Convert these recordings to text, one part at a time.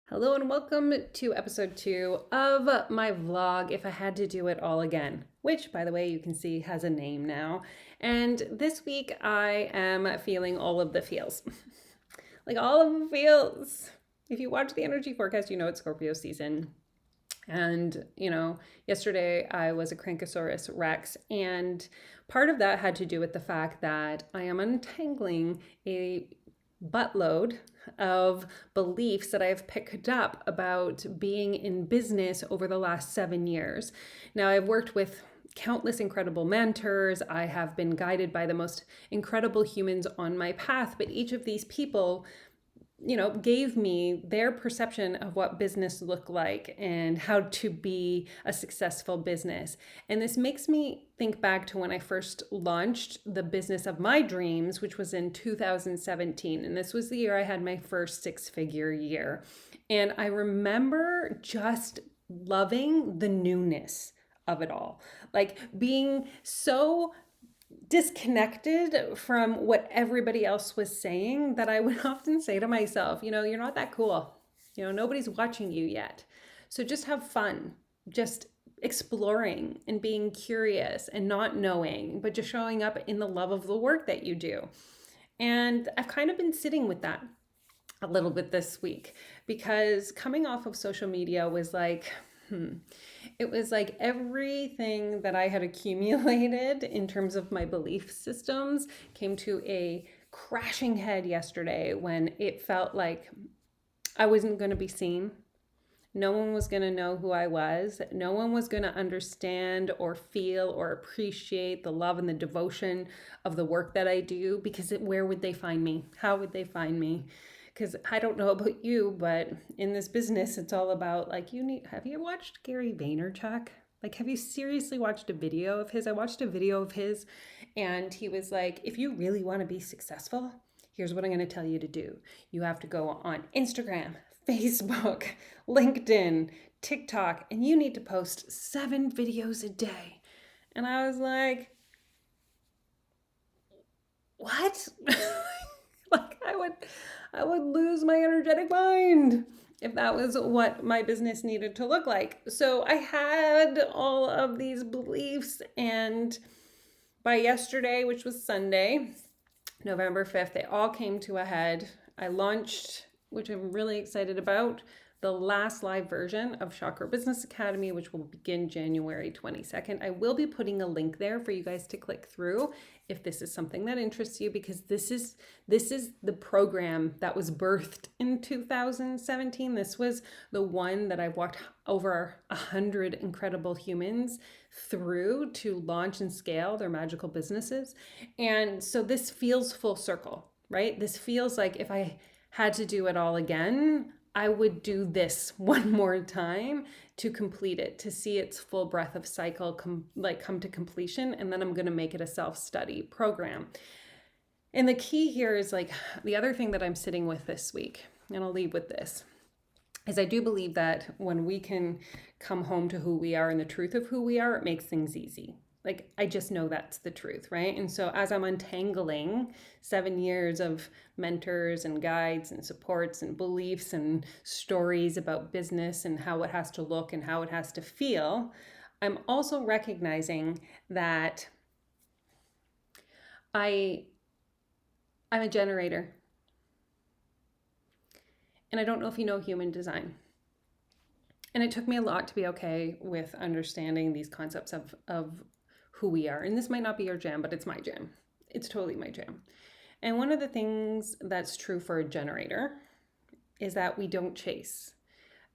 Hello and welcome to episode 2 of my vlog, If I Had to Do It All Again, which, by the way, you can see has a name now. And this week I am feeling all of the feels. Like all of the feels. If you watch the energy forecast, you know it's Scorpio season. And, yesterday I was a Crankosaurus Rex, and part of that had to do with the fact that I am untangling a buttload of beliefs that I've picked up about being in business over the last 7 years. Now, I've worked with countless incredible mentors. I have been guided by the most incredible humans on my path, but each of these people gave me their perception of what business looked like and how to be a successful business. And this makes me think back to when I first launched the business of my dreams, which was in 2017. And this was the year I had my first six-figure year. And I remember just loving the newness of it all, like being so disconnected from what everybody else was saying that I would often say to myself, you're not that cool. Nobody's watching you yet. So just have fun, just exploring and being curious and not knowing, but just showing up in the love of the work that you do. And I've kind of been sitting with that a little bit this week because coming off of social media was like, it was like everything that I had accumulated in terms of my belief systems came to a crashing head yesterday when it felt like I wasn't going to be seen. No one was going to know who I was. No one was going to understand or feel or appreciate the love and the devotion of the work that I do, because where would they find me? How would they find me? Because I don't know about you, but in this business, it's all about have you watched Gary Vaynerchuk? Have you seriously watched a video of his? I watched a video of his and he was like, if you really want to be successful, here's what I'm going to tell you to do. You have to go on Instagram, Facebook, LinkedIn, TikTok, and you need to post 7 videos a day. And I was like, what? I would lose my energetic mind if that was what my business needed to look like. So I had all of these beliefs, and by yesterday, which was Sunday, November 5th, they all came to a head. I launched, which I'm really excited about, the last live version of Chakra Business Academy, which will begin January 22nd. I will be putting a link there for you guys to click through if this is something that interests you, because this is the program that was birthed in 2017. This was the one that I've walked over 100 incredible humans through to launch and scale their magical businesses. And so this feels full circle, right? This feels like if I had to do it all again, I would do this one more time to complete it, to see its full breadth of cycle come to completion, and then I'm going to make it a self-study program. And the key here is the other thing that I'm sitting with this week, and I'll leave with this, is I do believe that when we can come home to who we are and the truth of who we are, it makes things easy. I just know that's the truth, right? And so as I'm untangling 7 years of mentors and guides and supports and beliefs and stories about business and how it has to look and how it has to feel, I'm also recognizing that I'm a generator. And I don't know if you know human design. And it took me a lot to be okay with understanding these concepts of who we are. And this might not be your jam, but it's my jam. It's totally my jam. And one of the things that's true for a generator is that we don't chase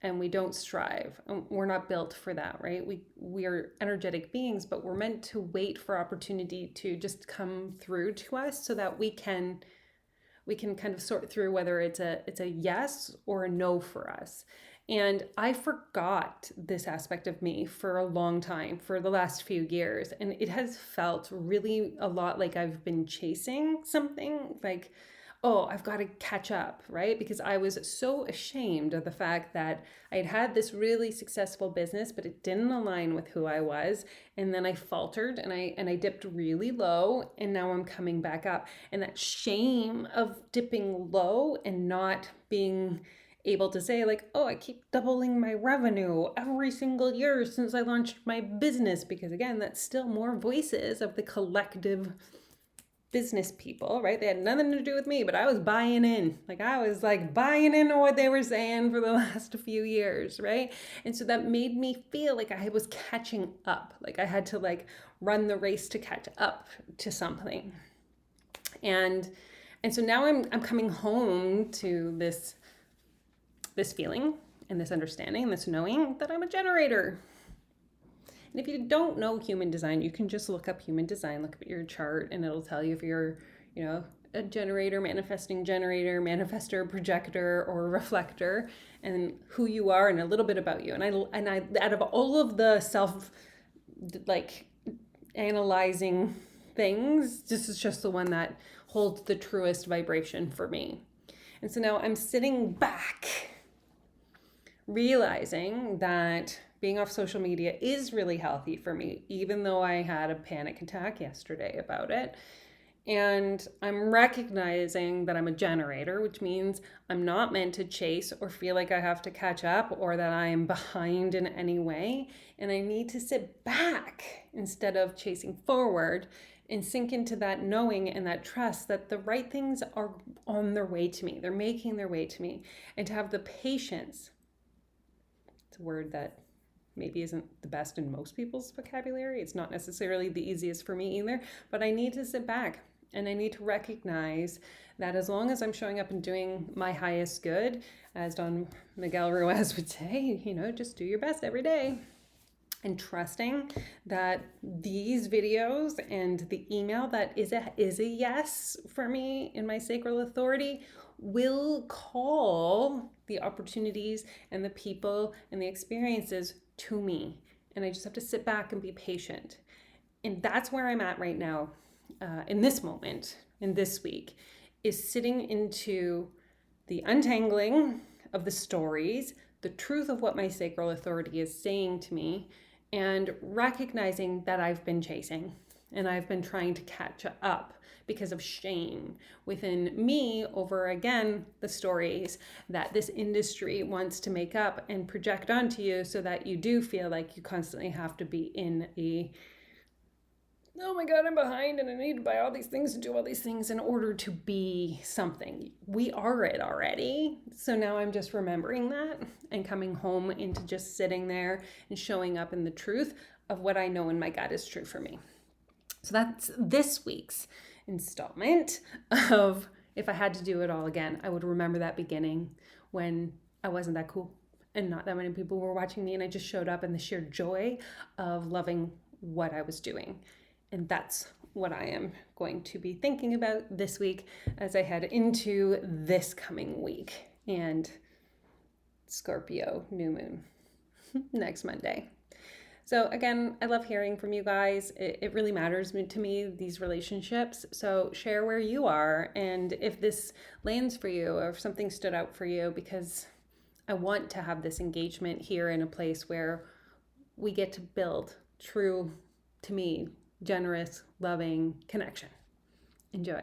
and we don't strive. We're not built for that, right? We are energetic beings, but we're meant to wait for opportunity to just come through to us so that we can kind of sort through whether it's a yes or a no for us. And I forgot this aspect of me for a long time, for the last few years. And it has felt really a lot like I've been chasing something, oh, I've got to catch up, right? Because I was so ashamed of the fact that I had this really successful business, but it didn't align with who I was. And then I faltered and I dipped really low, and now I'm coming back up. And that shame of dipping low and not being able to say like, oh, I keep doubling my revenue every single year since I launched my business, because again, that's still more voices of the collective business people, right? They had nothing to do with me, but I was buying in. Like I was like buying into what they were saying for the last few years, right? And so that made me feel like I was catching up. Like I had to like run the race to catch up to something. And so now I'm coming home to this feeling and this understanding, this knowing that I'm a generator. And if you don't know human design, you can just look up human design, look at your chart, and it'll tell you if you're, a generator, manifesting generator, manifestor, projector, or reflector, and who you are, and a little bit about you. And I, out of all of the self, like, analyzing things, this is just the one that holds the truest vibration for me. And so now I'm sitting back, realizing that being off social media is really healthy for me, even though I had a panic attack yesterday about it. And I'm recognizing that I'm a generator, which means I'm not meant to chase or feel like I have to catch up or that I am behind in any way. And I need to sit back instead of chasing forward and sink into that knowing and that trust that the right things are on their way to me. They're making their way to me. And to have the patience, it's a word that maybe isn't the best in most people's vocabulary. It's not necessarily the easiest for me either, but I need to sit back and I need to recognize that as long as I'm showing up and doing my highest good, as Don Miguel Ruiz would say, just do your best every day. And trusting that these videos and the email that is a yes for me in my sacral authority will call the opportunities and the people and the experiences to me. And I just have to sit back and be patient. And that's where I'm at right now, in this moment, in this week, is sitting into the untangling of the stories, the truth of what my sacral authority is saying to me, and recognizing that I've been chasing and I've been trying to catch up because of shame within me over, again, the stories that this industry wants to make up and project onto you so that you do feel like you constantly have to be in a, oh my God, I'm behind and I need to buy all these things and do all these things in order to be something. We are it already. So now I'm just remembering that and coming home into just sitting there and showing up in the truth of what I know in my gut is true for me. So that's this week's installment of if I had to do it all again, I would remember that beginning when I wasn't that cool and not that many people were watching me, and I just showed up in the sheer joy of loving what I was doing. And that's what I am going to be thinking about this week as I head into this coming week and Scorpio new moon next Monday. So again, I love hearing from you guys. It really matters to me, these relationships. So share where you are and if this lands for you or if something stood out for you, because I want to have this engagement here in a place where we get to build true, to me, generous, loving connection. Enjoy.